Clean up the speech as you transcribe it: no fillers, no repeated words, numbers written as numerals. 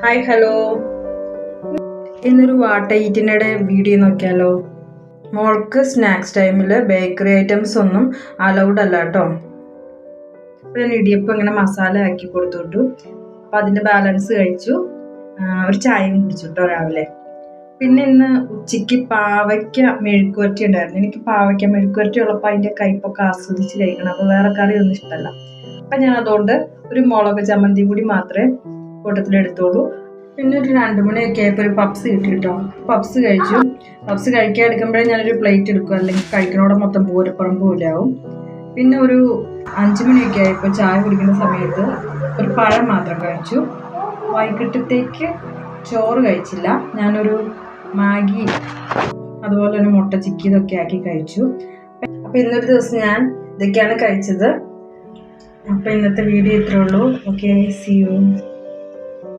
Hi hello, ഇന്നൊരു വാട്ട ഈറ്റിനിടെ video നോക്കിയാലോ. മോൾക്ക് സ്നാക്സ് ടൈമിൽ ബേക്കറി ഐറ്റംസ് ഒന്നും അലൗഡ് അല്ല കേട്ടോ. ഞാൻ ഇടിയപ്പം ഇങ്ങനെ മസാല ആക്കി കൊടുത്തു. അപ്പം അതിൻ്റെ ബാലൻസ് കഴിച്ചു. ഒരു ചായയും കുടിച്ചു കേട്ടോ രാവിലെ. പിന്നെ ഇന്ന് ഉച്ചയ്ക്ക് പാവയ്ക്ക മെഴുക്കുവരട്ടി ഉണ്ടായിരുന്നു. എനിക്ക് പാവയ്ക്ക മെഴുക്കുവരട്ടി ഉള്ളപ്പോൾ അതിൻ്റെ കയ്പ്പൊക്കെ ആസ്വദിച്ച് കഴിക്കണം. അപ്പോൾ വേറെ കറിയൊന്നും ഇഷ്ടമല്ല. അപ്പം ഞാൻ അതുകൊണ്ട് ഒരു മുളക് ചമ്മന്തി കൂടി മാത്രമേ കൂട്ടത്തിലെടുത്തോളൂ. പിന്നെ ഒരു 2 മണിയൊക്കെ ആയപ്പോൾ ഒരു പപ്സ് കിട്ടി കേട്ടോ. പപ്സ് കഴിച്ചു. പപ്സ് കഴിക്കാൻ എടുക്കുമ്പോഴേ ഞാനൊരു പ്ലേറ്റ് എടുക്കും, അല്ലെങ്കിൽ കഴിക്കണോടെ മൊത്തം പൂരപ്പുറം പോലെയാവും. പിന്നെ ഒരു 5 മണിയൊക്കെ ആയപ്പോൾ ചായ കുടിക്കുന്ന സമയത്ത് ഒരു പഴം മാത്രം കഴിച്ചു. വൈകിട്ടത്തേക്ക് ചോറ് കഴിച്ചില്ല. ഞാനൊരു മാഗി അതുപോലെ തന്നെ മുട്ട ചിക്കി ഇതൊക്കെ ആക്കി കഴിച്ചു. അപ്പോൾ ഇന്നൊരു ദിവസം ഞാൻ ഇതൊക്കെയാണ് കഴിച്ചത്. അപ്പോൾ ഇന്നത്തെ വീഡിയോ ഇത്രേ ഉള്ളൂ. Okay, see U.